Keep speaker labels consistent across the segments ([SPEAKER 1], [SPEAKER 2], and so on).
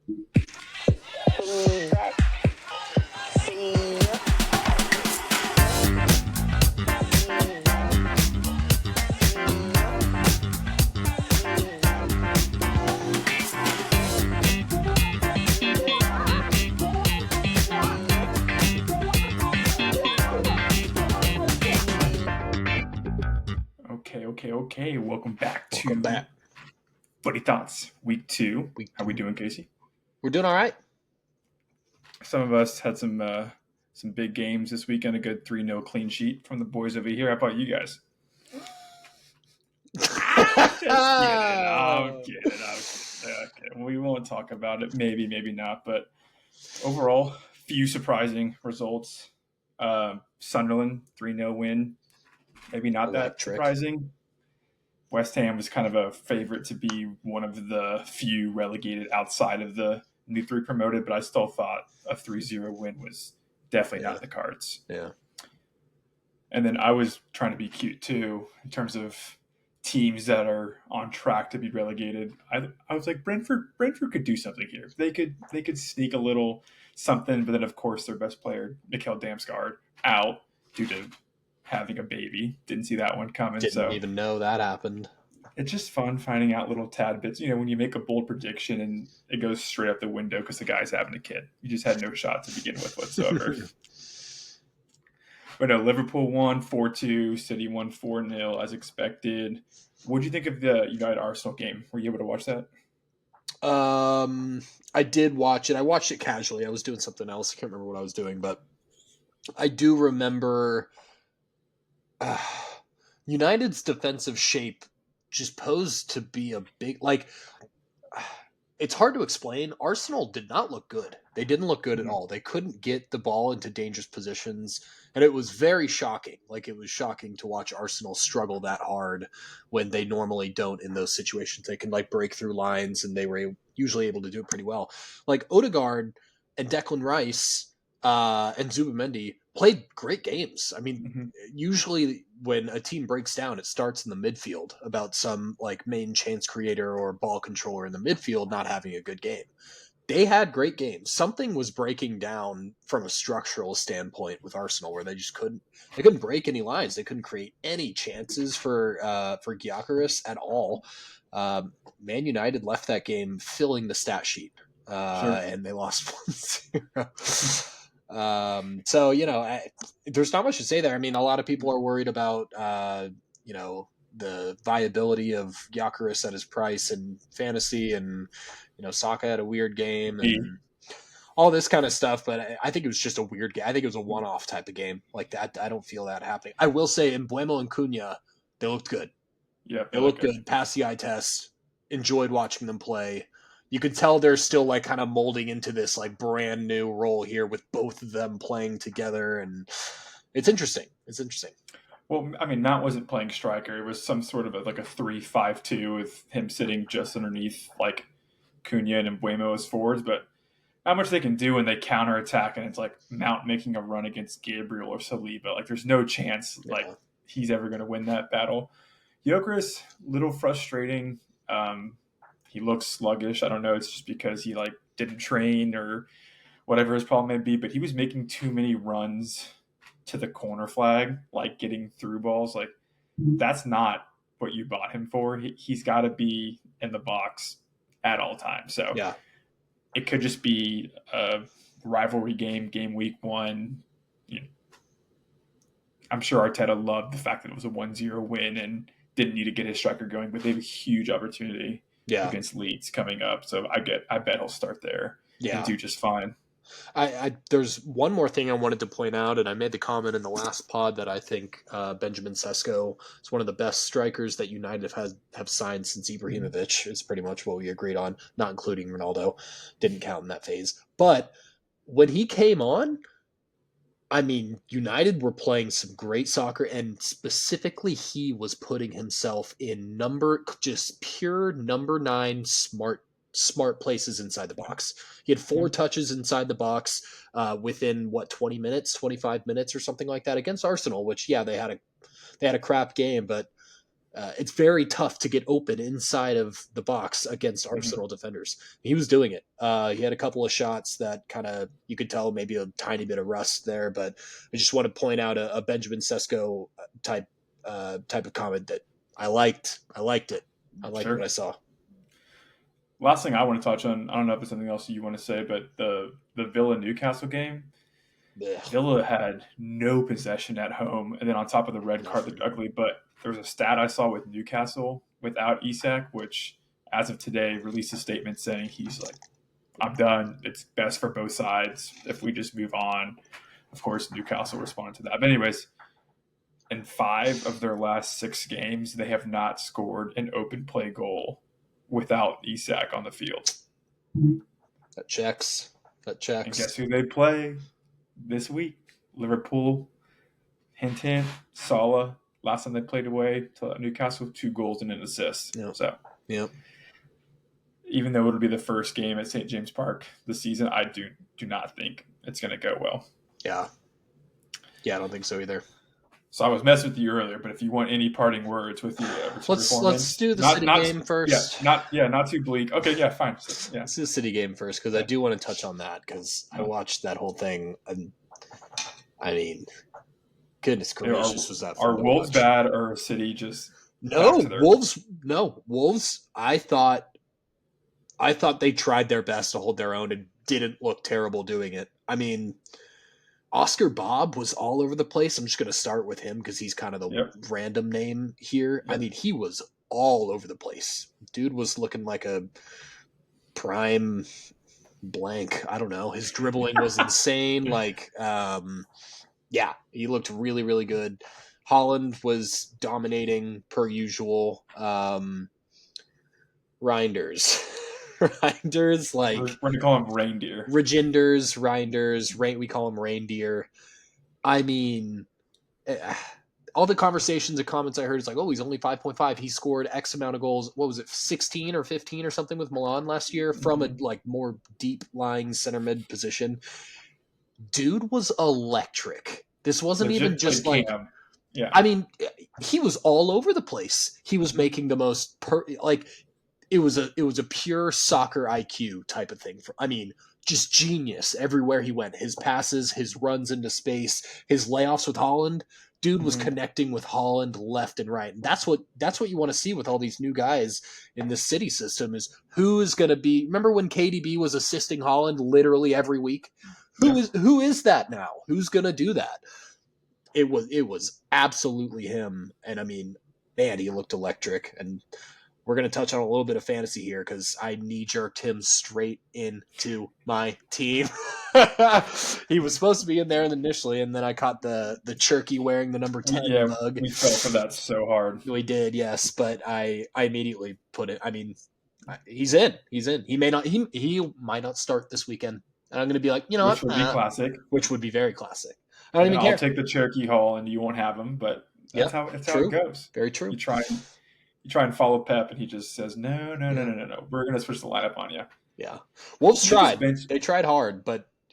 [SPEAKER 1] Okay. Welcome back
[SPEAKER 2] Welcome
[SPEAKER 1] to
[SPEAKER 2] back.
[SPEAKER 1] Footy Thoughts, Week 2.
[SPEAKER 2] Week
[SPEAKER 1] How we
[SPEAKER 2] 2.
[SPEAKER 1] doing, Casey?
[SPEAKER 2] We're doing all right.
[SPEAKER 1] Some of us had some big games this weekend. A good 3-0 clean sheet from the boys over here. How about you guys? Just kidding. I'm kidding. Okay, we won't talk about it. Maybe not. But overall, few surprising results. Sunderland 3-0 win. Maybe not that
[SPEAKER 2] Electric.
[SPEAKER 1] surprising. West Ham was kind of a favorite to be one of the few relegated outside of the new three promoted, but I still thought a 3-0 win was definitely not in the cards.
[SPEAKER 2] Yeah.
[SPEAKER 1] And then I was trying to be cute too in terms of teams that are on track to be relegated. I was like, Brentford could do something here. They could sneak a little something, but then of course their best player, Mikkel Damsgaard, out due to having a baby. Didn't see that one coming.
[SPEAKER 2] Didn't even know that happened.
[SPEAKER 1] It's just fun finding out little tad bits. When you make a bold prediction and it goes straight out the window because the guy's having a kid. You just had no shot to begin with whatsoever. But no, Liverpool won 4-2. City won 4-0 as expected. What did you think of the United Arsenal game? Were you able to watch that?
[SPEAKER 2] I did watch it. I watched it casually. I was doing something else. I can't remember what I was doing, but I do remember United's defensive shape just posed to be a big, it's hard to explain. Arsenal did not look good. They didn't look good at all. They couldn't get the ball into dangerous positions, and it was very shocking. It was shocking to watch Arsenal struggle that hard when they normally don't in those situations. They can break through lines, and they were usually able to do it pretty well. Odegaard and Declan Rice and Zubimendi played great games. I mean, usually when a team breaks down, it starts in the midfield about some main chance creator or ball controller in the midfield not having a good game. They had great games. Something was breaking down from a structural standpoint with Arsenal where they just couldn't break any lines. They couldn't create any chances for Gyökeres at all. Man United left that game filling the stat sheet, and they lost 1-0. There's not much to say there. I mean, a lot of people are worried about, the viability of Gyökeres at his price in fantasy, and Saka had a weird game and all this kind of stuff. But I think it was just a weird game. I think it was a one-off type of game like that. I don't feel that happening. I will say, Mbeumo and Cunha, they looked good.
[SPEAKER 1] Yeah,
[SPEAKER 2] they looked good. Passed the eye test. Enjoyed watching them play. You can tell they're still kind of molding into this brand new role here with both of them playing together, and it's interesting.
[SPEAKER 1] Well, I mean, Mount wasn't playing striker. It was some sort of a 3-5-2 with him sitting just underneath Cunha and Mbeumo as forwards. But not much they can do when they counterattack, and it's Mount making a run against Gabriel or Saliba. There's no chance he's ever going to win that battle. Gyökeres, little frustrating. He looks sluggish. I don't know. It's just because he didn't train or whatever his problem may be. But he was making too many runs to the corner flag, getting through balls. That's not what you bought him for. He's got to be in the box at all times. So
[SPEAKER 2] yeah,
[SPEAKER 1] it could just be a rivalry game week 1. I'm sure Arteta loved the fact that it was a 1-0 win and didn't need to get his striker going, but they have a huge opportunity against Leeds coming up. So I bet he'll start there and do just fine.
[SPEAKER 2] There's one more thing I wanted to point out, and I made the comment in the last pod that I think Benjamin Sesko is one of the best strikers that United have signed since Ibrahimovic. Is pretty much what we agreed on, not including Ronaldo. Didn't count in that phase. But when he came on, I mean, United were playing some great soccer, and specifically he was putting himself in just pure number 9 smart places inside the box. He had 4 touches inside the box within 20 minutes, 25 minutes or something like that against Arsenal, which they had a crap game, but It's very tough to get open inside of the box against Arsenal defenders. He was doing it. He had a couple of shots that kind of, you could tell maybe a tiny bit of rust there, but I just want to point out a Benjamin Sesko type of comment that I liked. I liked it. I liked what I saw.
[SPEAKER 1] Last thing I want to touch on, I don't know if there's something else you want to say, but the Villa Newcastle game, Villa had no possession at home, and then on top of the red card looked ugly. But there was a stat I saw with Newcastle without Isak, which as of today released a statement saying he's like, I'm done. It's best for both sides if we just move on. Of course, Newcastle responded to that. But anyways, in 5 of their last 6 games, they have not scored an open play goal without Isak on the field.
[SPEAKER 2] That checks.
[SPEAKER 1] And guess who they play this week? Liverpool. Hint, hint. Salah. Last time they played away to Newcastle, 2 goals and an assist.
[SPEAKER 2] Yep.
[SPEAKER 1] So, even though it'll be the first game at St. James Park this season, I do not think it's going to go well.
[SPEAKER 2] Yeah, I don't think so either.
[SPEAKER 1] So I was messing with you earlier, but if you want any parting words with the
[SPEAKER 2] let's do the City game first.
[SPEAKER 1] Not too bleak. Okay, yeah, fine. Yeah.
[SPEAKER 2] Let's do the City game first because I do want to touch on that because I watched that whole thing and I mean, goodness gracious, was that fun
[SPEAKER 1] are Wolves bad or City just
[SPEAKER 2] Wolves? No, Wolves. I thought they tried their best to hold their own and didn't look terrible doing it. I mean, Oscar Bob was all over the place. I'm just going to start with him because he's kind of the random name here. Yep. I mean, he was all over the place. Dude was looking like a prime blank. I don't know. His dribbling was insane. Like, he looked really, really good. Holland was dominating per usual. Reinders, like
[SPEAKER 1] we're gonna call him reindeer.
[SPEAKER 2] Reinders, we call him reindeer. I mean, all the conversations and comments I heard is like, oh, he's only 5.5. He scored X amount of goals. What was it, 16 or 15 or something with Milan last year from a like more deep lying center mid position. Dude was electric. This wasn't even just like.
[SPEAKER 1] Yeah.
[SPEAKER 2] I mean, he was all over the place. He was making the most it was a pure soccer IQ type of thing. Just genius everywhere he went. His passes, his runs into space, his layoffs with Holland. Dude was connecting with Holland left and right. And that's what you want to see with all these new guys in the City system is who is going to be. Remember when KDB was assisting Holland literally every week? Who is that now? Who's going to do that? It was absolutely him. And I mean, man, he looked electric. And we're going to touch on a little bit of fantasy here because I knee-jerked him straight into my team. He was supposed to be in there initially, and then I caught the Cherky wearing the number 10 mug.
[SPEAKER 1] We fell for that so hard.
[SPEAKER 2] We did, yes, but I immediately put it. I mean, he's in. He might not start this weekend. And I'm going to be like,
[SPEAKER 1] which would be classic.
[SPEAKER 2] Which would be very classic. I don't even care.
[SPEAKER 1] I'll take the Cherky haul, and you won't have him, but that's how it goes.
[SPEAKER 2] Very true.
[SPEAKER 1] You try and follow Pep, and he just says, no. We're going to switch the lineup on you.
[SPEAKER 2] Yeah. Wolves tried. They tried hard,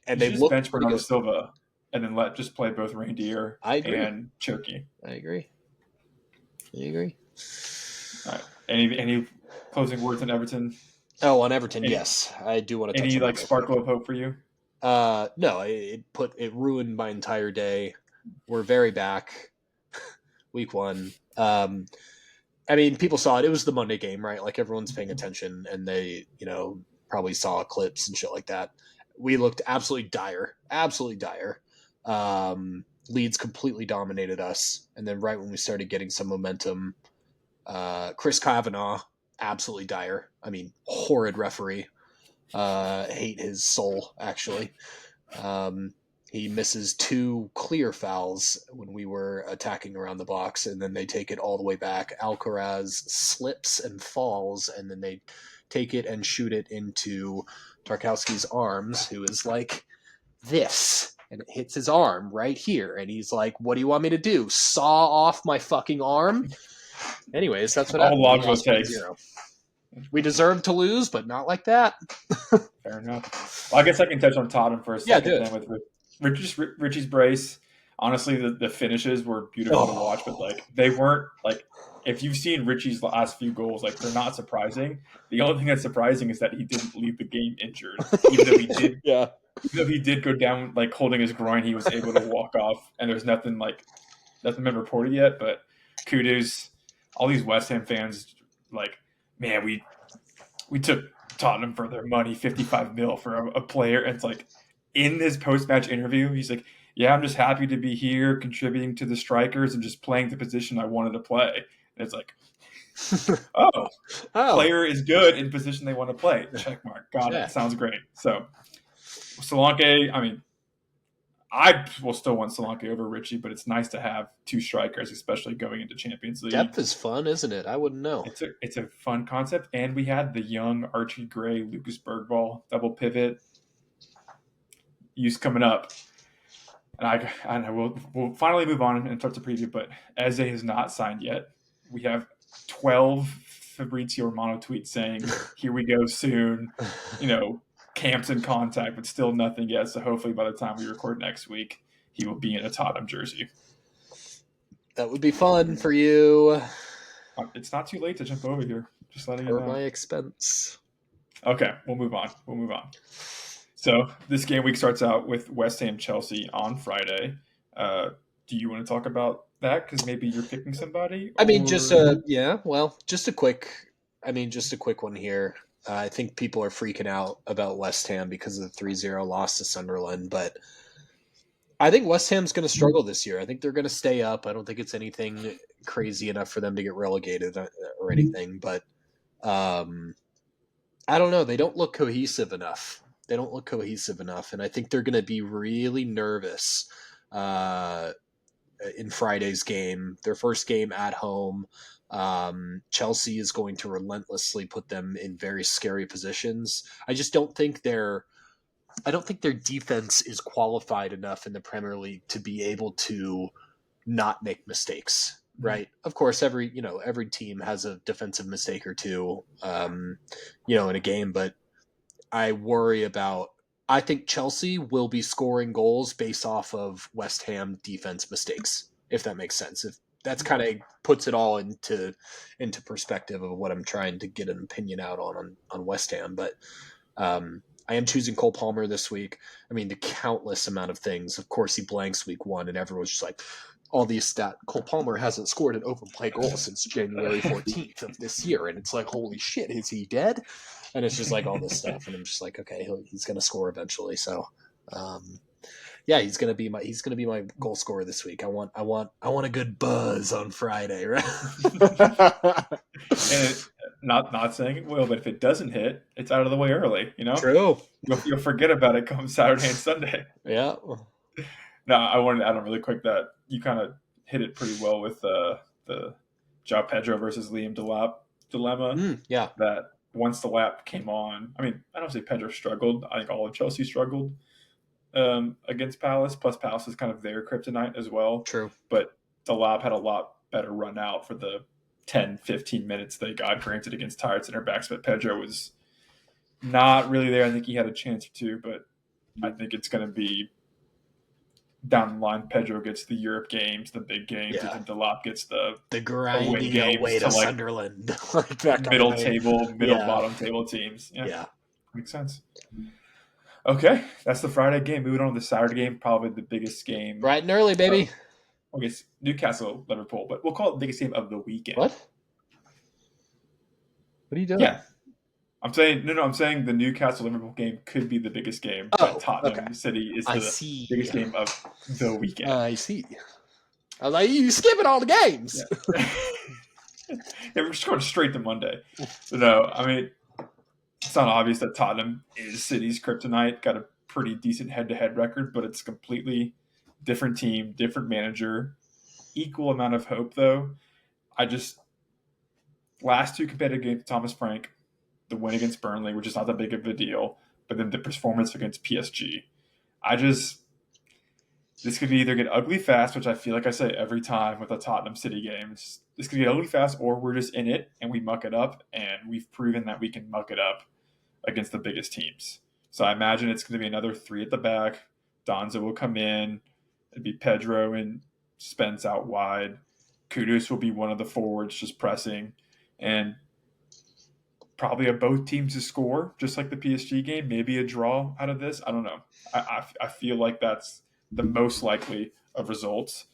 [SPEAKER 2] and they looked
[SPEAKER 1] bench Bernardo Silva, and then just play both Reindeer and Cherky.
[SPEAKER 2] I agree.
[SPEAKER 1] All right. Any closing words on Everton?
[SPEAKER 2] Oh, on Everton, yes. I do want to touch on
[SPEAKER 1] any sparkle of hope for you?
[SPEAKER 2] No, it ruined my entire day. We're very back. Week 1. I mean, people saw it. It was the Monday game, right? Like everyone's paying attention, and they, probably saw clips and shit like that. We looked absolutely dire. Leeds completely dominated us, and then right when we started getting some momentum, Chris Kavanagh, absolutely dire. I mean, horrid referee. Hate his soul, actually. He misses 2 clear fouls when we were attacking around the box, and then they take it all the way back. Alcaraz slips and falls, and then they take it and shoot it into Tarkowski's arms, who is like this, and it hits his arm right here, and he's like, what do you want me to do? Saw off my fucking arm? Anyways, that's what happened. We deserved to lose, but not like that.
[SPEAKER 1] Fair enough. Well, I guess I can touch on Tottenham for a second.
[SPEAKER 2] Yeah,
[SPEAKER 1] with Richie's brace. Honestly, the finishes were beautiful to watch, but they weren't if you've seen Richie's last few goals, like they're not surprising. The only thing that's surprising is that he didn't leave the game injured, even though he did.
[SPEAKER 2] Yeah.
[SPEAKER 1] Even though he did go down like holding his groin, he was able to walk off, and there's nothing been reported yet. But kudos, all these West Ham fans, like, man, we took Tottenham for their money, 55 mil for a player. And it's like in his post match interview, he's like, "Yeah, I'm just happy to be here, contributing to the strikers and just playing the position I wanted to play." And it's like, oh,
[SPEAKER 2] Oh,
[SPEAKER 1] player is good in position they want to play. Check mark. Got
[SPEAKER 2] yeah.
[SPEAKER 1] it. Sounds great. So Solanke, I mean, I will still want Solanke over Richie, but it's nice to have two strikers, especially going into Champions League.
[SPEAKER 2] Depth is fun, isn't it? I wouldn't know.
[SPEAKER 1] It's a fun concept, and we had the young Archie Gray, Lucas Bergvall double pivot use coming up, and I we'll finally move on and start to preview. But Eze has not signed yet. We have 12 Fabrizio Romano tweets saying, "Here we go soon," camps in contact, but still nothing yet. So hopefully by the time we record next week, he will be in a Tottenham jersey.
[SPEAKER 2] That would be fun for you.
[SPEAKER 1] It's not too late to jump over here. Just letting you
[SPEAKER 2] For
[SPEAKER 1] know.
[SPEAKER 2] my expense.
[SPEAKER 1] Okay, we'll move on. So this game week starts out with West Ham Chelsea on Friday. Do you want to talk about that? Because maybe you're picking somebody?
[SPEAKER 2] I mean, just a quick one here. I think people are freaking out about West Ham because of the 3-0 loss to Sunderland, but I think West Ham's going to struggle this year. I think they're going to stay up. I don't think it's anything crazy enough for them to get relegated or anything, but I don't know. They don't look cohesive enough. And I think they're going to be really nervous in Friday's game, their first game at home. Chelsea is going to relentlessly put them in very scary positions. I don't think their defense is qualified enough in the Premier League to be able to not make mistakes. Right. Of course, every team has a defensive mistake or two, in a game, but I think Chelsea will be scoring goals based off of West Ham defense mistakes, if that makes sense. If that's kind of puts it all into perspective of what I'm trying to get an opinion out on West Ham. But I am choosing Cole Palmer this week. I mean, the countless amount of things. Of course, he blanks week 1, and everyone's just like, all these stats. Cole Palmer hasn't scored an open play goal since January 14th of this year, and it's like, holy shit, is he dead? And it's just like all this stuff, and I'm just like, okay, he's going to score eventually. So, he's going to be my goal scorer this week. I want a good buzz on Friday, right?
[SPEAKER 1] And not saying it will, but if it doesn't hit, it's out of the way early.
[SPEAKER 2] True.
[SPEAKER 1] You'll forget about it come Saturday and Sunday.
[SPEAKER 2] Yeah.
[SPEAKER 1] No, I wanted to add on really quick that you kind of hit it pretty well with the João Pedro versus Liam Delap dilemma.
[SPEAKER 2] Yeah.
[SPEAKER 1] That once the lap came on, I mean, I don't say Pedro struggled. I think all of Chelsea struggled against Palace. Plus, Palace is kind of their kryptonite as well.
[SPEAKER 2] True.
[SPEAKER 1] But Delap had a lot better run out for the 10, 15 minutes they got granted against tired center backs. But Pedro was not really there. I think he had a chance or two, but I think it's going to be down the line. Pedro gets the Europe games, the big games, and then Delap gets the
[SPEAKER 2] grinding away to Sunderland,
[SPEAKER 1] middle bottom table teams. Yeah, makes sense. Okay, that's the Friday game. Moving on to the Saturday game, probably the biggest game.
[SPEAKER 2] Bright and early, baby.
[SPEAKER 1] Okay, it's Newcastle, Liverpool, but we'll call it the biggest game of the weekend.
[SPEAKER 2] What are you doing?
[SPEAKER 1] Yeah. I'm saying the Newcastle Liverpool game could be the biggest game, but Tottenham City is the biggest game of the weekend.
[SPEAKER 2] I see. I was like, you skipping all the games.
[SPEAKER 1] Yeah. We're just going straight to Monday. So no, I mean, it's not obvious that Tottenham is City's kryptonite. Got a pretty decent head-to-head record, but it's a completely different team, different manager, equal amount of hope though. Last 2 competitive games, Thomas Frank, the win against Burnley, which is not that big of a deal, but then the performance against PSG. This could either get ugly fast, which I feel like I say every time with the Tottenham City games. This could get ugly fast, or we're just in it and we muck it up, and we've proven that we can muck it up against the biggest teams. So I imagine it's going to be another 3 at the back. Donza will come in. It'd be Pedro and Spence out wide. Kudus will be one of the forwards just pressing, and probably a both teams to score, just like the PSG game. Maybe a draw out of this. I don't know. I feel like that's the most likely of results.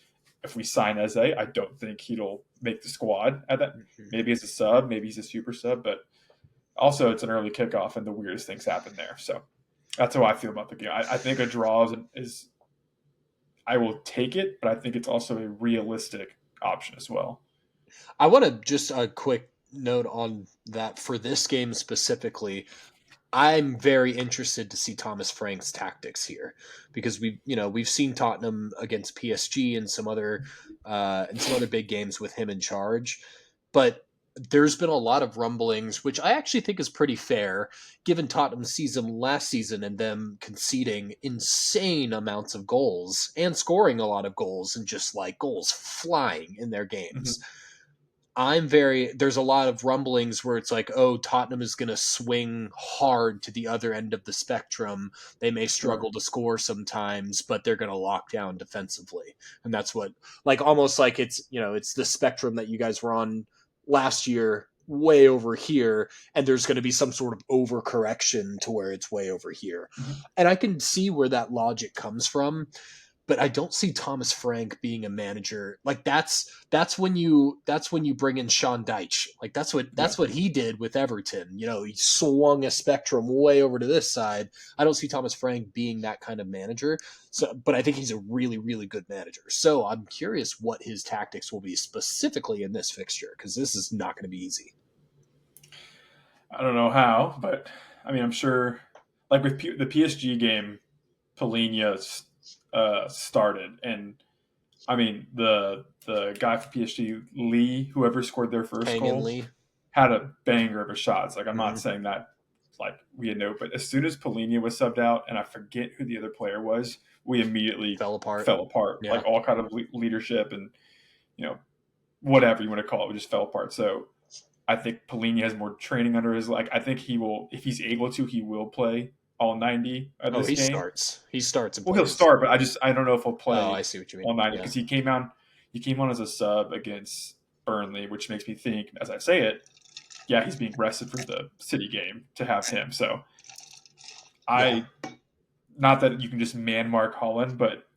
[SPEAKER 1] If we sign Eze, I don't think he'll make the squad at that. Maybe as a sub, maybe he's a super sub, but also it's an early kickoff and the weirdest things happen there. So that's how I feel about the game. I think a draw is I will take it, but I think it's also a realistic option as well.
[SPEAKER 2] I want to just a quick note on that for this game specifically. I'm very interested to see Thomas Frank's tactics here because we've seen Tottenham against PSG and some other big games with him in charge, but there's been a lot of rumblings, which I actually think is pretty fair, given Tottenham's season last season and them conceding insane amounts of goals and scoring a lot of goals and just like goals flying in their games.
[SPEAKER 1] Mm-hmm.
[SPEAKER 2] There's a lot of rumblings where it's like, oh, Tottenham is going to swing hard to the other end of the spectrum. They may
[SPEAKER 1] Sure.
[SPEAKER 2] struggle to score sometimes, but they're going to lock down defensively. And that's what, like, almost like it's the spectrum that you guys were on last year, way over here. And there's going to be some sort of overcorrection to where it's way over here.
[SPEAKER 1] Mm-hmm.
[SPEAKER 2] And I can see where that logic comes from, but I don't see Thomas Frank being a manager. Like that's when you bring in Sean Dyche. Like
[SPEAKER 1] Yeah.
[SPEAKER 2] that's what he did with Everton. He swung a spectrum way over to this side. I don't see Thomas Frank being that kind of manager. So, but I think he's a really really good manager. So I'm curious what his tactics will be specifically in this fixture because this is not going to be easy.
[SPEAKER 1] I don't know how, but I mean, I'm sure. Like with the PSG game, Polina started, and I mean the guy for PSG, Lee, whoever scored their first
[SPEAKER 2] Kang and
[SPEAKER 1] goal,
[SPEAKER 2] Lee.
[SPEAKER 1] had a banger of a shot. Like I'm not
[SPEAKER 2] Mm-hmm.
[SPEAKER 1] saying that like we had no, but as soon as Polina was subbed out, and I forget who the other player was, we immediately
[SPEAKER 2] Fell apart.
[SPEAKER 1] fell apart.
[SPEAKER 2] Yeah.
[SPEAKER 1] Like all kind of leadership and you know whatever you want to call it, we just fell apart. So I think Polini has more training under his like. I think he will, if he's able to, he will play all 90 of
[SPEAKER 2] Oh,
[SPEAKER 1] this
[SPEAKER 2] he
[SPEAKER 1] game.
[SPEAKER 2] starts. He starts and
[SPEAKER 1] Well, he'll
[SPEAKER 2] plays.
[SPEAKER 1] start, but I don't know if he'll
[SPEAKER 2] Oh, I
[SPEAKER 1] play
[SPEAKER 2] see what you mean.
[SPEAKER 1] all 90
[SPEAKER 2] Yeah.
[SPEAKER 1] because he came on as a sub against Burnley, which makes me think, as I say it, yeah, he's being rested for the City game to have him. So
[SPEAKER 2] Yeah.
[SPEAKER 1] I, not that you can just man mark Holland, but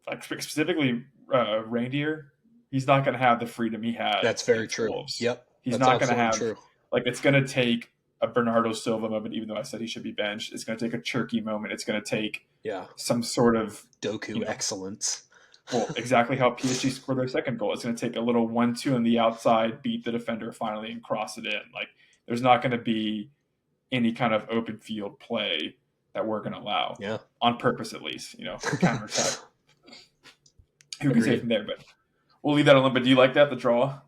[SPEAKER 1] like specifically Reindeer, he's not going to have the freedom he had
[SPEAKER 2] That's very
[SPEAKER 1] against
[SPEAKER 2] true.
[SPEAKER 1] Wolves.
[SPEAKER 2] Yep.
[SPEAKER 1] He's
[SPEAKER 2] That's
[SPEAKER 1] not going to
[SPEAKER 2] absolutely
[SPEAKER 1] have
[SPEAKER 2] true.
[SPEAKER 1] like it's going to take a Bernardo Silva moment, even though I said he should be benched. It's going to take a Cherky moment. It's going to take
[SPEAKER 2] Yeah.
[SPEAKER 1] some sort of
[SPEAKER 2] Doku excellence.
[SPEAKER 1] well, exactly how PSG scored their second goal. It's going to take a little 1-2 on the outside, beat the defender finally, and cross it in. Like there's not going to be any kind of open field play that we're going to allow
[SPEAKER 2] Yeah.
[SPEAKER 1] on purpose, at least. Counter attack. Who can say
[SPEAKER 2] Agreed.
[SPEAKER 1] from there? But we'll leave that alone. But do you like that, the draw on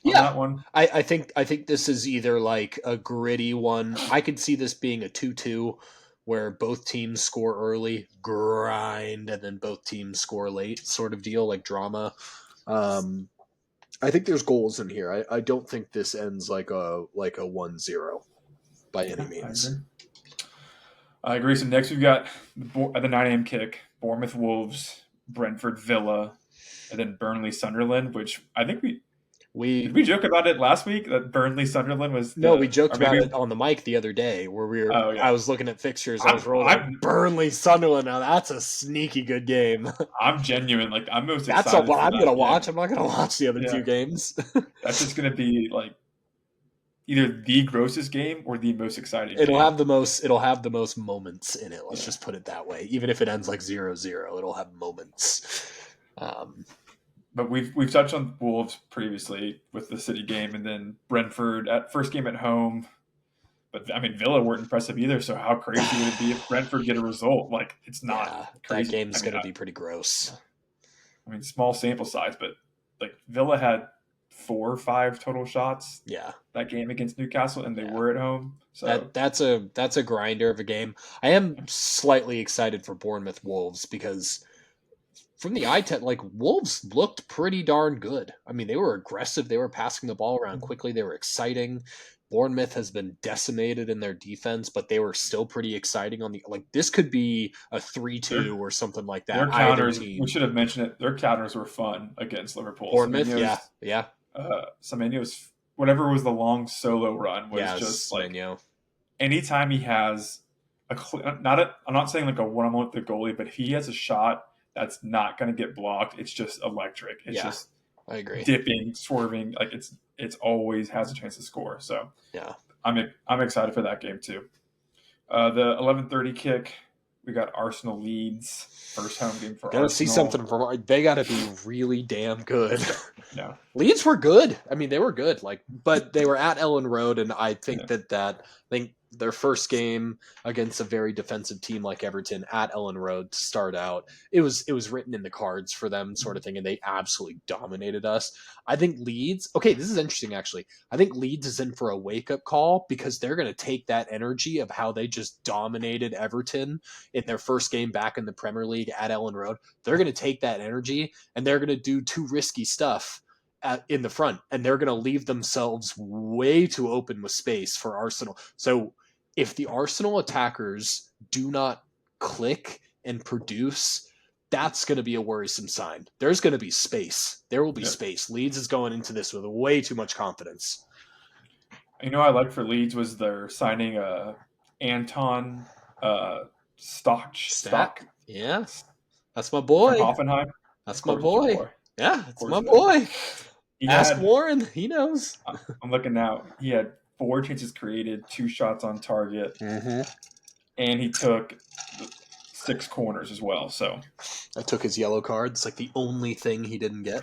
[SPEAKER 2] Yeah.
[SPEAKER 1] that one?
[SPEAKER 2] I think this is either like a gritty one. I could see this being a 2-2 where both teams score early, grind, and then both teams score late sort of deal, like drama. I think there's goals in here. I don't think this ends like a 1-0 by any means.
[SPEAKER 1] I agree. So next we've got at the 9 a.m. kick, Bournemouth Wolves, Brentford Villa, and then Burnley Sunderland, which I think did we joke about it last week that Burnley Sunderland was
[SPEAKER 2] we joked
[SPEAKER 1] or
[SPEAKER 2] about
[SPEAKER 1] maybe
[SPEAKER 2] it on the mic the other day where
[SPEAKER 1] oh
[SPEAKER 2] I
[SPEAKER 1] yeah.
[SPEAKER 2] was looking at fixtures. I was rolling Burnley Sunderland. Now that's a sneaky good game.
[SPEAKER 1] I'm genuine. Like I'm most
[SPEAKER 2] That's
[SPEAKER 1] excited.
[SPEAKER 2] what
[SPEAKER 1] for
[SPEAKER 2] I'm
[SPEAKER 1] that
[SPEAKER 2] gonna
[SPEAKER 1] game.
[SPEAKER 2] watch. I'm not gonna watch the other
[SPEAKER 1] Yeah.
[SPEAKER 2] two games.
[SPEAKER 1] That's just gonna be like either the grossest game or the most exciting.
[SPEAKER 2] It'll
[SPEAKER 1] game.
[SPEAKER 2] have the most moments in it. Let's just put it that way. Even if it ends like 0-0, it'll have moments.
[SPEAKER 1] But we've touched on Wolves previously with the City game, and then Brentford at first game at home. But I mean, Villa weren't impressive either. So how crazy would it be if Brentford get a result? Like it's not crazy.
[SPEAKER 2] That game's going to be pretty gross.
[SPEAKER 1] I mean, small sample size, but like Villa had 4 or 5 total shots.
[SPEAKER 2] Yeah,
[SPEAKER 1] that game against Newcastle, and they were at home. So
[SPEAKER 2] that's a grinder of a game. I am slightly excited for Bournemouth Wolves because from the eye test, like Wolves looked pretty darn good. I mean, they were aggressive. They were passing the ball around quickly. They were exciting. Bournemouth has been decimated in their defense, but they were still pretty exciting on the like. This could be a 3-2
[SPEAKER 1] Their
[SPEAKER 2] or something like that.
[SPEAKER 1] their
[SPEAKER 2] Either
[SPEAKER 1] counters. We
[SPEAKER 2] team.
[SPEAKER 1] should have mentioned it. Their counters were fun against Liverpool.
[SPEAKER 2] Bournemouth, yeah,
[SPEAKER 1] Semenyo's
[SPEAKER 2] yeah,
[SPEAKER 1] Semenyo's whatever was the long solo run was
[SPEAKER 2] yeah.
[SPEAKER 1] just like
[SPEAKER 2] Semenyo.
[SPEAKER 1] anytime he has I'm not saying like a one-on-one with the goalie, but if he has a shot that's not going to get blocked, it's just electric. It's
[SPEAKER 2] Yeah,
[SPEAKER 1] just
[SPEAKER 2] I agree.
[SPEAKER 1] dipping, swerving, like it's always has a chance to score. So
[SPEAKER 2] Yeah,
[SPEAKER 1] I'm excited for that game too. The 11:30 kick, we got Arsenal Leeds, first home game for
[SPEAKER 2] gotta see
[SPEAKER 1] Arsenal.
[SPEAKER 2] something from. They got to be really damn good.
[SPEAKER 1] Yeah,
[SPEAKER 2] Leeds were good. I mean, they were good. Like, but they were at Ellen Road, and I think
[SPEAKER 1] yeah.
[SPEAKER 2] I think their first game against a very defensive team like Everton at Ellen Road to start out, it was written in the cards for them, sort of thing, and they absolutely dominated us. I think Leeds. Okay, this is interesting actually. I think Leeds is in for a wake up call because they're going to take that energy of how they just dominated Everton in their first game back in the Premier League at Ellen Road. They're going to take that energy and they're going to do too risky stuff in the front, and they're going to leave themselves way too open with space for Arsenal. So if the Arsenal attackers do not click and produce, that's going to be a worrisome sign. There's going to be space. There will be
[SPEAKER 1] Yep.
[SPEAKER 2] space. Leeds is going into this with way too much confidence.
[SPEAKER 1] I liked for Leeds was their signing Anton Stock
[SPEAKER 2] Yeah, that's my
[SPEAKER 1] from
[SPEAKER 2] boy.
[SPEAKER 1] Hoffenheim. Of
[SPEAKER 2] That's my
[SPEAKER 1] course, it's your
[SPEAKER 2] boy.
[SPEAKER 1] boy.
[SPEAKER 2] Yeah,
[SPEAKER 1] Of
[SPEAKER 2] it's
[SPEAKER 1] course,
[SPEAKER 2] my
[SPEAKER 1] it is.
[SPEAKER 2] boy.
[SPEAKER 1] He
[SPEAKER 2] Ask
[SPEAKER 1] had.
[SPEAKER 2] Warren. He knows.
[SPEAKER 1] I'm looking now. He had 4 chances created, 2 shots on target,
[SPEAKER 2] Mm-hmm.
[SPEAKER 1] and he took 6 corners as well. So
[SPEAKER 2] I took his yellow card. It's like the only thing he didn't get.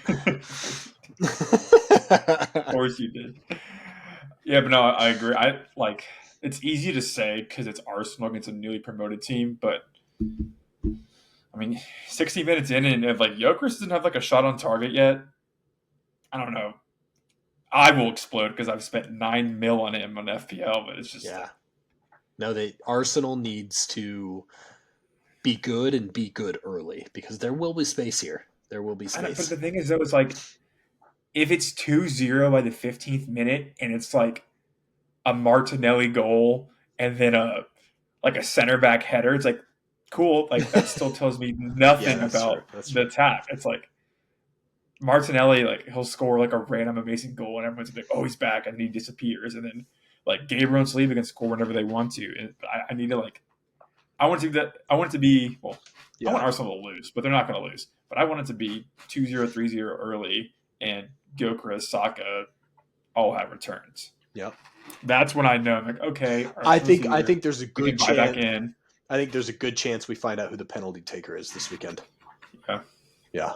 [SPEAKER 1] of course you did. Yeah, but no, I agree. I like it's easy to say because it's Arsenal against a newly promoted team, but I mean, 60 minutes in, and if like Gyökeres doesn't have like a shot on target yet, I don't know. I will explode because I've spent 9 mil on him on FPL, but it's just
[SPEAKER 2] Yeah. No, Arsenal needs to be good and be good early because there will be space here. There will be
[SPEAKER 1] But
[SPEAKER 2] space.
[SPEAKER 1] the thing is, though, it's like if it's 2-0 by the 15th minute and it's like a Martinelli goal and then a center back header, it's like cool. Like that still tells me nothing
[SPEAKER 2] That's true.
[SPEAKER 1] about
[SPEAKER 2] That's
[SPEAKER 1] the
[SPEAKER 2] true.
[SPEAKER 1] attack. It's like Martinelli, like he'll score like a random amazing goal and everyone's like, oh, he's back, and then he disappears, and then like Gabriel and Saliba can score whenever they want to. And I need to like I want it to be well. I
[SPEAKER 2] Yeah.
[SPEAKER 1] want Arsenal to lose, but they're not going to lose. But I want it to be 2-0, 3-0 early, and Gyökeres, Saka all have returns.
[SPEAKER 2] Yep.
[SPEAKER 1] That's when I know I'm like, okay.
[SPEAKER 2] I think
[SPEAKER 1] here.
[SPEAKER 2] there's a
[SPEAKER 1] We
[SPEAKER 2] good
[SPEAKER 1] can buy back
[SPEAKER 2] chance.
[SPEAKER 1] in.
[SPEAKER 2] I think there's a good chance we find out who the penalty taker is this weekend.
[SPEAKER 1] Yeah.
[SPEAKER 2] Yeah.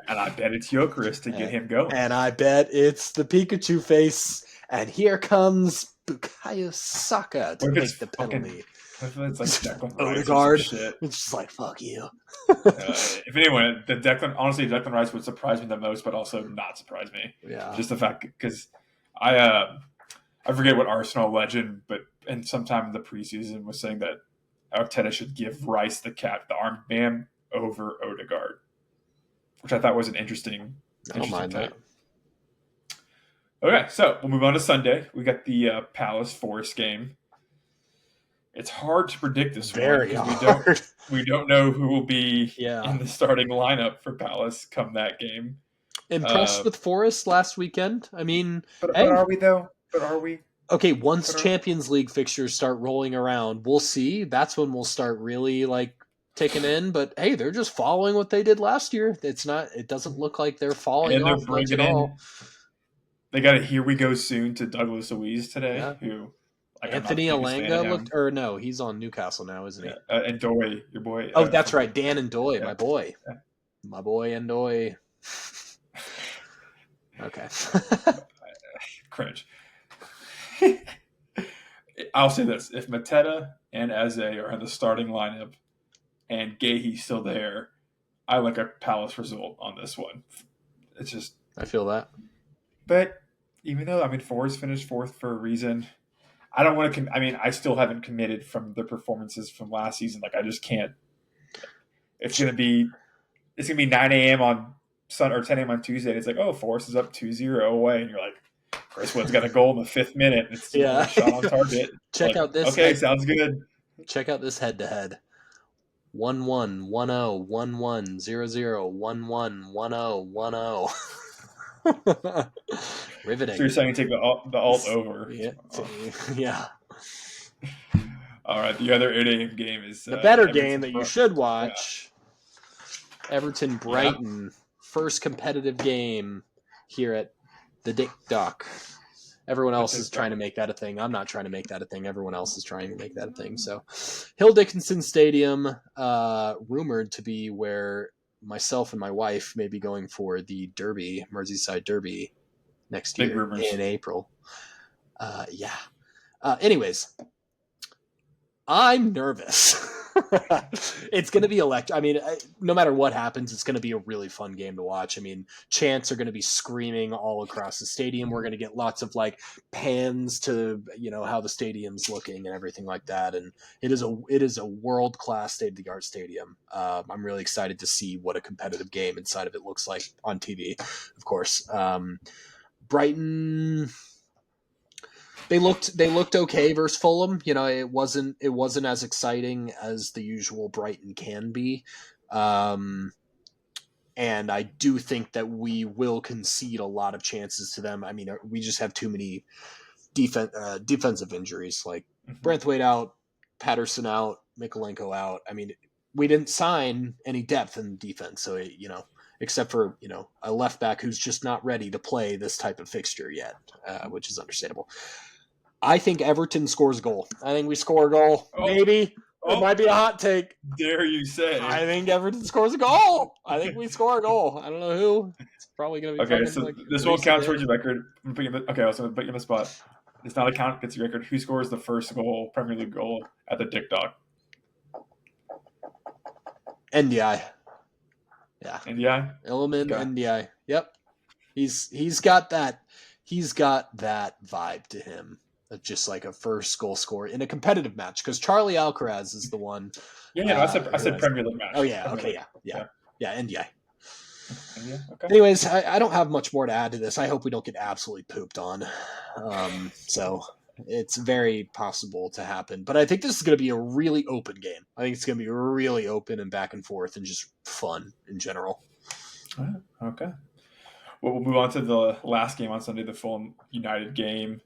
[SPEAKER 1] And I bet it's Gyökeres to get him going.
[SPEAKER 2] And I bet it's the Pikachu face. And here comes Bukayo Saka to take the penalty.
[SPEAKER 1] It's like Declan Rice
[SPEAKER 2] Odegaard.
[SPEAKER 1] shit.
[SPEAKER 2] It's just like, fuck you.
[SPEAKER 1] If anyone, Declan Rice would surprise me the most, but also not surprise me.
[SPEAKER 2] Yeah.
[SPEAKER 1] Just the fact because I forget what Arsenal legend, but and sometime in the preseason was saying that Arteta should give Rice the armband over Odegaard, which I thought was an interesting.
[SPEAKER 2] I don't mind
[SPEAKER 1] take.
[SPEAKER 2] that.
[SPEAKER 1] Okay, so we'll move on to Sunday. We got the Palace Forest game. It's hard to predict this
[SPEAKER 2] Very
[SPEAKER 1] one
[SPEAKER 2] hard.
[SPEAKER 1] we don't know who will be
[SPEAKER 2] Yeah.
[SPEAKER 1] in the starting lineup for Palace come that game.
[SPEAKER 2] Impressed with Forest last weekend. I mean,
[SPEAKER 1] But
[SPEAKER 2] hey,
[SPEAKER 1] are we though? But are we?
[SPEAKER 2] okay, once Champions League fixtures start rolling around, we'll see. That's when we'll start really like ticking in. But hey, they're just following what they did last year. It doesn't look like they're falling
[SPEAKER 1] And they're
[SPEAKER 2] off much
[SPEAKER 1] bringing
[SPEAKER 2] at
[SPEAKER 1] in.
[SPEAKER 2] all.
[SPEAKER 1] They got a here we go soon to Douglas Luiz today,
[SPEAKER 2] Yeah.
[SPEAKER 1] who like,
[SPEAKER 2] Anthony
[SPEAKER 1] I'm not the biggest fan of
[SPEAKER 2] Alanga
[SPEAKER 1] him.
[SPEAKER 2] looked, or no, he's on Newcastle now, isn't he?
[SPEAKER 1] And Doy, your boy.
[SPEAKER 2] Oh, that's right, Dan and Doy,
[SPEAKER 1] yeah.
[SPEAKER 2] my boy,
[SPEAKER 1] Yeah.
[SPEAKER 2] my boy and Doy. Okay.
[SPEAKER 1] Cringe. I'll say this: if Mateta and Eze are in the starting lineup, and Gahey's still there, I like a Palace result on this one. It's just
[SPEAKER 2] I feel that.
[SPEAKER 1] But even though Forest finished fourth for a reason, I don't want to. I still haven't committed from the performances from last season. Like I just can't. It's gonna be 9 a.m. on Sunday or 10 a.m. on Tuesday. And it's like, oh, Forest is up 2-0 away, and you're like, Chris Wood's got a goal in the 5th minute. It's
[SPEAKER 2] Yeah.
[SPEAKER 1] shot on target.
[SPEAKER 2] Check out this.
[SPEAKER 1] Okay, sounds good.
[SPEAKER 2] Check out this head-to-head. 1-1, 1-0, 1-1, 0-0, 1-1, 1-0, 1-0. Riveting.
[SPEAKER 1] So you're saying you take the alt over?
[SPEAKER 2] Yeah.
[SPEAKER 1] Oh.
[SPEAKER 2] Yeah.
[SPEAKER 1] All right. The other 8 a.m. game is
[SPEAKER 2] The better
[SPEAKER 1] Everton
[SPEAKER 2] game that you should watch. Yeah. Everton Brighton, first competitive game here at the Dick Dock. Everyone else is trying to make that a thing. I'm not trying to make that a thing. Everyone else is trying to make that a thing. So, Hill Dickinson Stadium, rumored to be where myself and my wife may be going for the Derby, Merseyside Derby, next
[SPEAKER 1] Big
[SPEAKER 2] year
[SPEAKER 1] rumors.
[SPEAKER 2] in April. Yeah. Anyways, I'm nervous. It's going to be electric. I mean, no matter what happens, it's going to be a really fun game to watch. I mean, chants are going to be screaming all across the stadium. We're going to get lots of like pans to, how the stadium's looking and everything like that. And it is a world-class state-of-the-art stadium. I'm really excited to see what a competitive game inside of it looks like on TV, of course. Brighton, They looked okay versus Fulham. It wasn't as exciting as the usual Brighton can be, and I do think that we will concede a lot of chances to them. I mean, we just have too many defensive injuries, like Branthwaite out, Patterson out, Mikolenko out. I mean, we didn't sign any depth in defense, so except for a left back who's just not ready to play this type of fixture yet, which is understandable. I think Everton scores a goal. I think we score a goal. Maybe. It might be a hot take.
[SPEAKER 1] Dare you say?
[SPEAKER 2] I think Everton scores a goal. I think we score a goal. I don't know who. It's probably going to be
[SPEAKER 1] okay. So this won't count towards your record. I was going to put you on the spot. It's not a count against your record. Who scores the first goal, Premier League goal at the Dick Dock?
[SPEAKER 2] NDI. Yeah.
[SPEAKER 1] NDI.
[SPEAKER 2] Illiman, NDI. Yep. He's got that. He's got that vibe to him. Just like a first goal scorer in a competitive match, because Charlie Alcaraz is the one.
[SPEAKER 1] Yeah, I said Premier League match.
[SPEAKER 2] Oh yeah, okay, yeah, NDI.
[SPEAKER 1] Okay.
[SPEAKER 2] Anyways, I don't have much more to add to this. I hope we don't get absolutely pooped on. So it's very possible to happen, but I think this is going to be a really open game. I think it's going to be really open and back and forth and just fun in general.
[SPEAKER 1] Okay. Well, we'll move on to the last game on Sunday, the Fulham United game.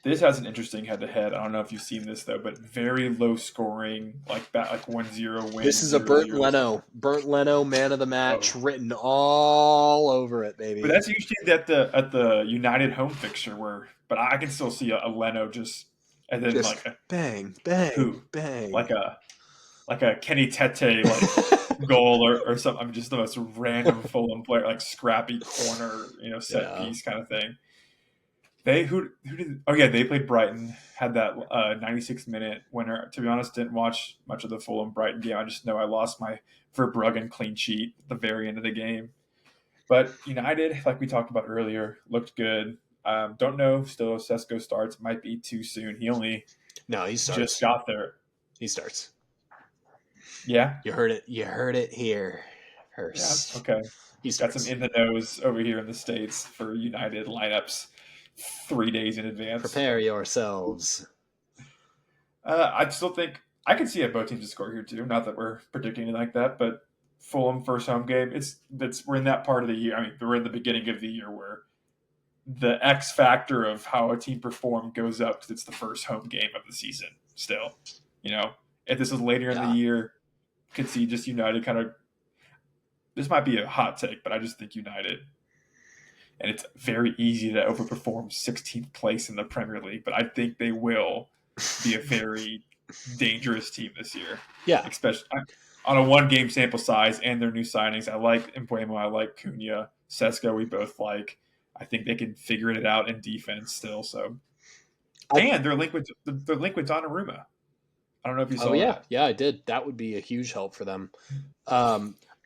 [SPEAKER 1] This has an interesting head-to-head. I don't know if you've seen this, though, but very low scoring, like 1-0 win.
[SPEAKER 2] This is a Burnt Leno man of the match written all over it, baby.
[SPEAKER 1] But that's usually at the United home fixture but I can still see a Leno just and then
[SPEAKER 2] just
[SPEAKER 1] like a
[SPEAKER 2] bang, bang,
[SPEAKER 1] like a Kenny Tete goal or something. I'm just the most random Fulham player, like scrappy corner, set piece kind of thing. They they played Brighton, had that 96-minute winner. To be honest, didn't watch much of the Fulham Brighton game. I just know I lost my Verbruggen clean sheet at the very end of the game. But United, like we talked about earlier, looked good. Don't know still if Sesko starts. Might be too soon. He
[SPEAKER 2] starts.
[SPEAKER 1] Just got there.
[SPEAKER 2] He starts.
[SPEAKER 1] Yeah?
[SPEAKER 2] You heard it here first.
[SPEAKER 1] Yeah, okay.
[SPEAKER 2] He's
[SPEAKER 1] got some in the nose over here in the States for United lineups 3 days in advance.
[SPEAKER 2] Prepare yourselves.
[SPEAKER 1] I still think I could see both teams to score here too. Not that we're predicting it like that, but Fulham first home game. We're in that part of the year. I mean, we're in the beginning of the year where the X factor of how a team performed goes up because it's the first home game of the season. Still, if this is later in the year, could see just United kind of. This might be a hot take, but I just think United. And it's very easy to overperform 16th place in the Premier League, but I think they will be a very dangerous team this year.
[SPEAKER 2] Yeah.
[SPEAKER 1] Especially on a one-game sample size and their new signings. I like Mbeumo, I like Cunha. Sesko, we both like. I think they can figure it out in defense still. So, and they're linked with Donnarumma. I don't know if you saw that.
[SPEAKER 2] Yeah, I did. That would be a huge help for them.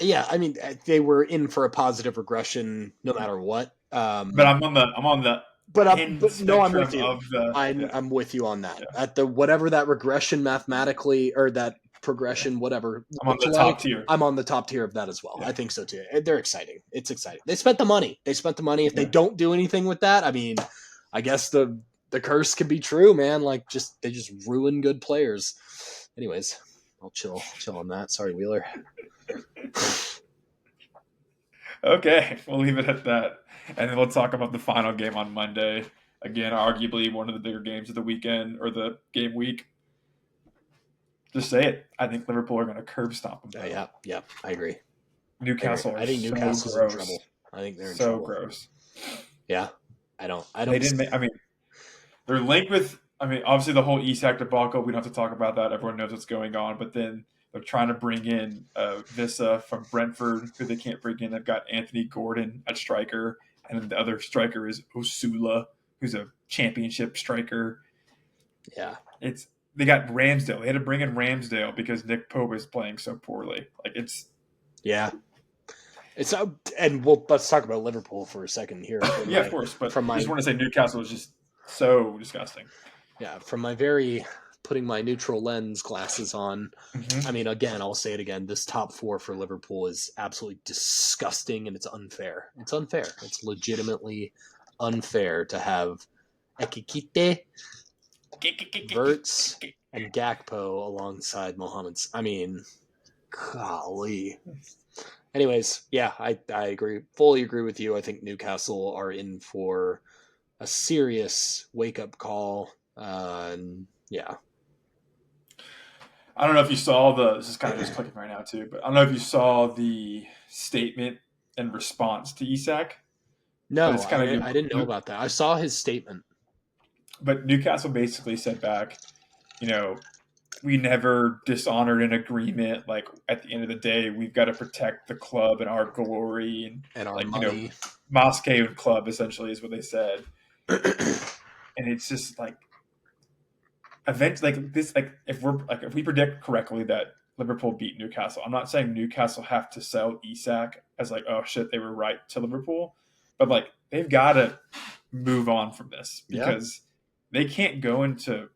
[SPEAKER 2] Yeah, I mean, they were in for a positive regression no matter what.
[SPEAKER 1] But I'm on the.
[SPEAKER 2] I'm with you. I'm with you on that. Yeah. At the whatever that regression mathematically or that progression, whatever
[SPEAKER 1] I'm on
[SPEAKER 2] looks
[SPEAKER 1] the top
[SPEAKER 2] like,
[SPEAKER 1] tier.
[SPEAKER 2] I'm on the top tier of that as well.
[SPEAKER 1] Yeah.
[SPEAKER 2] I think so too. They're exciting. It's exciting. They spent the money. If they
[SPEAKER 1] Yeah.
[SPEAKER 2] don't do anything with that, I mean, I guess the curse can be true, man. Like they just ruin good players. Anyways, I'll chill on that. Sorry, Wheeler.
[SPEAKER 1] Okay, we'll leave it at that. And then we'll talk about the final game on Monday. Again, arguably one of the bigger games of the weekend or the game week. Just say it. I think Liverpool are going to curb stomp them, though.
[SPEAKER 2] Yeah, I agree.
[SPEAKER 1] Newcastle are
[SPEAKER 2] I think
[SPEAKER 1] so
[SPEAKER 2] Newcastle's in
[SPEAKER 1] gross.
[SPEAKER 2] trouble. I think they're in
[SPEAKER 1] So
[SPEAKER 2] trouble.
[SPEAKER 1] gross.
[SPEAKER 2] Yeah, I don't.
[SPEAKER 1] They didn't make, I mean, they're linked with, I mean, obviously the whole Isak debacle. We don't have to talk about that. Everyone knows what's going on. But then they're trying to bring in Vissa from Brentford, who they can't bring in. They've got Anthony Gordon at striker. And then the other striker is Osula, who's a championship striker.
[SPEAKER 2] Yeah.
[SPEAKER 1] They got Ramsdale. They had to bring in Ramsdale because Nick Pope is playing so poorly.
[SPEAKER 2] Yeah. Let's talk about Liverpool for a second here.
[SPEAKER 1] Yeah, of course. But I just want to say Newcastle is just so disgusting.
[SPEAKER 2] Yeah, from my very putting my neutral lens glasses on, I mean, again, I'll say it again. This top four for Liverpool is absolutely disgusting, and it's unfair. It's unfair. It's legitimately unfair to have Ekikite, Verts, and Gakpo alongside Mohammed. I mean, golly. Anyways, yeah, I agree. Fully agree with you. I think Newcastle are in for a serious wake-up call. Yeah.
[SPEAKER 1] I don't know if you saw this is kind of just clicking right now too, but I don't know if you saw the statement in response to Isak.
[SPEAKER 2] No, I didn't know about that. I saw his statement.
[SPEAKER 1] But Newcastle basically said back, we never dishonored an agreement. Like at the end of the day, we've got to protect the club and our glory
[SPEAKER 2] and our
[SPEAKER 1] like,
[SPEAKER 2] money.
[SPEAKER 1] Moscow club essentially is what they said. And it's just like events like this, if we predict correctly that Liverpool beat Newcastle, I'm not saying Newcastle have to sell Isak as like, oh shit, they were right to Liverpool, but like they've got to move on from this because they can't go into.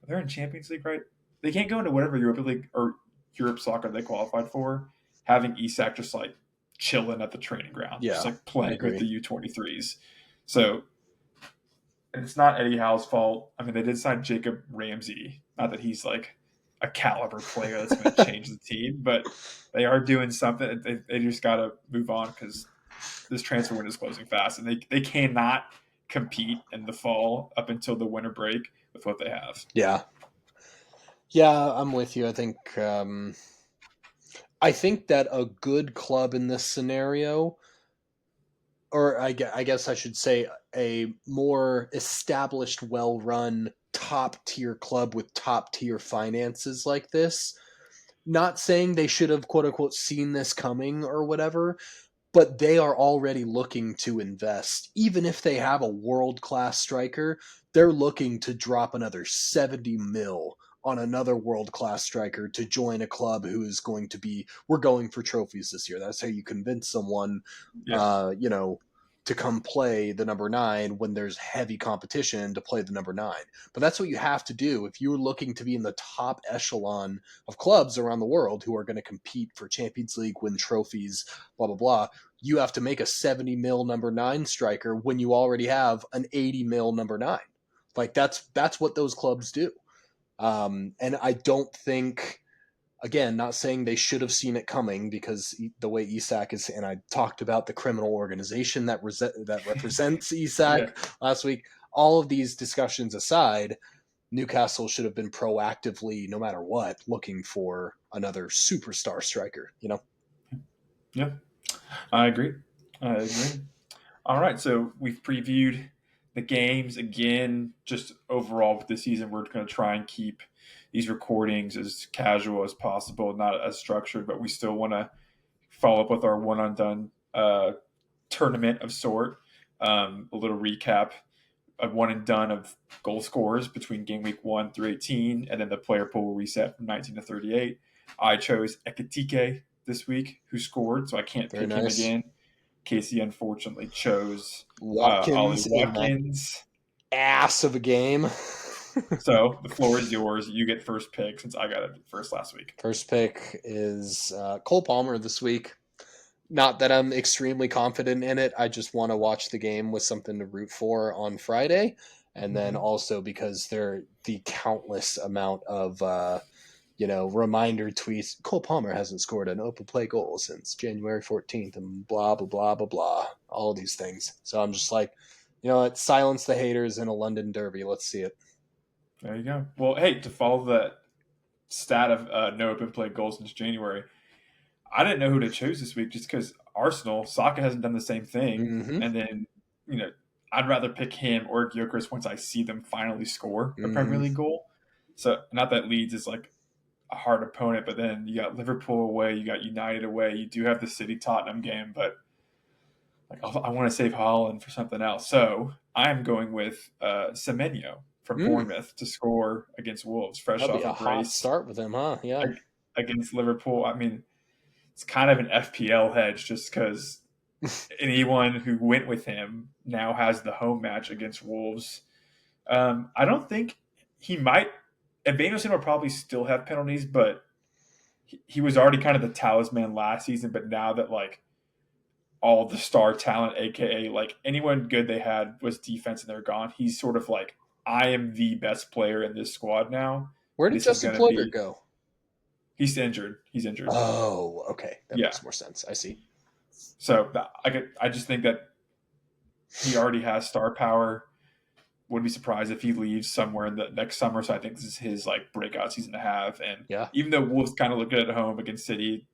[SPEAKER 1] They're in Champions League, right? They can't go into whatever Europa League or Europe soccer they qualified for, having Isak just like chilling at the training ground, just like playing with the U23s. So, and it's not Eddie Howe's fault. I mean, they did sign Jacob Ramsey. Not that he's like a caliber player that's going to change the team, but they are doing something. They just got to move on because this transfer window is closing fast, and they cannot compete in the fall up until the winter break with what they have.
[SPEAKER 2] Yeah, I'm with you. I think that a good club in this scenario, or I guess I should say a more established, well-run, top-tier club with top-tier finances like this, not saying they should have, quote-unquote, seen this coming or whatever, but they are already looking to invest. Even if they have a world-class striker, they're looking to drop another 70 mil on another world-class striker to join a club who is going to be, we're going for trophies this year. That's how you convince someone, to come play the number 9 when there's heavy competition to play the number 9. But that's what you have to do if you're looking to be in the top echelon of clubs around the world who are going to compete for Champions League, win trophies, blah, blah, blah. You have to make a 70 mil number 9 striker when you already have an 80 mil number 9. Like that's what those clubs do. And I don't think, again, not saying they should have seen it coming because the way Isak is, and I talked about the criminal organization that represents Isak last week. All of these discussions aside, Newcastle should have been proactively, no matter what, looking for another superstar striker.
[SPEAKER 1] Yeah, I agree. All right, so we've previewed the games again. Just overall with the season, we're going to try and keep these recordings as casual as possible, not as structured, but we still want to follow up with our one and done tournament of sort. A little recap, a one and done of goal scorers between game week 1 through 18, and then the player pool will reset from 19 to 38. I chose Ekitike this week, who scored, so I can't pick him again. Casey unfortunately chose
[SPEAKER 2] Watkins,
[SPEAKER 1] Ollie Watkins.
[SPEAKER 2] Ass of a game.
[SPEAKER 1] So the floor is yours. You get first pick since I got it first last week.
[SPEAKER 2] First pick is Cole Palmer this week. Not that I'm extremely confident in it. I just want to watch the game with something to root for on Friday. And then
[SPEAKER 1] Mhm.
[SPEAKER 2] also because there the countless amount of reminder tweets. Cole Palmer hasn't scored an open play goal since January 14th, and blah blah blah blah blah. All of these things. So I'm just like, you know what? Silence the haters in a London derby. Let's see it.
[SPEAKER 1] There you go. Well, hey, to follow that stat of no open play goals since January, I didn't know who to choose this week just because Arsenal, Saka hasn't done the same thing.
[SPEAKER 2] Mm-hmm.
[SPEAKER 1] And then, you know, I'd rather pick him or Gyökeres once I see them finally score a Premier
[SPEAKER 2] Mm-hmm.
[SPEAKER 1] League goal. So, not that Leeds is like a hard opponent, but then you got Liverpool away, you got United away, you do have the City Tottenham game, but like I want to save Holland for something else. So, I am going with Semenyo from
[SPEAKER 2] Mm.
[SPEAKER 1] Bournemouth to score against Wolves, fresh
[SPEAKER 2] That'll be
[SPEAKER 1] off a
[SPEAKER 2] a hot
[SPEAKER 1] brace
[SPEAKER 2] start with him, huh? Yeah.
[SPEAKER 1] against Liverpool. I mean, it's kind of an FPL hedge just because anyone who went with him now has the home match against Wolves. I don't think he might. And Danielson will probably still have penalties, but he was already kind of the talisman last season. But now that like all the star talent, aka like anyone good they had was defense and they're gone, he's sort of like I am the best player in this squad now.
[SPEAKER 2] Where did
[SPEAKER 1] This is
[SPEAKER 2] Justin
[SPEAKER 1] going to
[SPEAKER 2] Kluivert
[SPEAKER 1] be.
[SPEAKER 2] go?
[SPEAKER 1] He's injured. He's injured.
[SPEAKER 2] Oh, okay. That
[SPEAKER 1] Yeah.
[SPEAKER 2] makes more sense. I see.
[SPEAKER 1] So I just think that he already has star power. Wouldn't be surprised if he leaves somewhere in the next summer. So I think this is his like breakout season to have. And
[SPEAKER 2] Yeah.
[SPEAKER 1] even though Wolves kind of look good at home against City,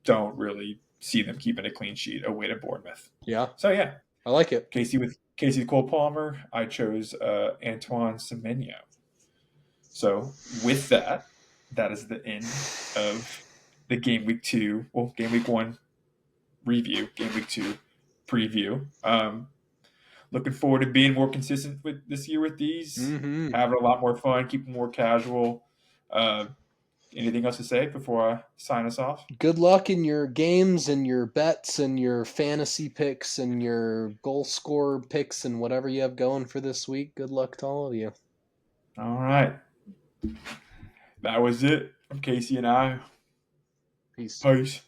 [SPEAKER 1] don't really see them keeping a clean sheet away to Bournemouth.
[SPEAKER 2] Yeah.
[SPEAKER 1] So yeah,
[SPEAKER 2] I like it.
[SPEAKER 1] Casey Cole Palmer. I chose Antoine Semenyo. So with that, that is the end of the game week two. Well, game week one review, game week two preview. Looking forward to being more consistent with this year with these,
[SPEAKER 2] Mm-hmm.
[SPEAKER 1] having a lot more fun, keeping more casual. Uh, Anything else to say before I sign us off?
[SPEAKER 2] Good luck in your games and your bets and your fantasy picks and your goal scorer picks and whatever you have going for this week. Good luck to all of you.
[SPEAKER 1] All right. That was it from Casey and I.
[SPEAKER 2] Peace.
[SPEAKER 1] Peace.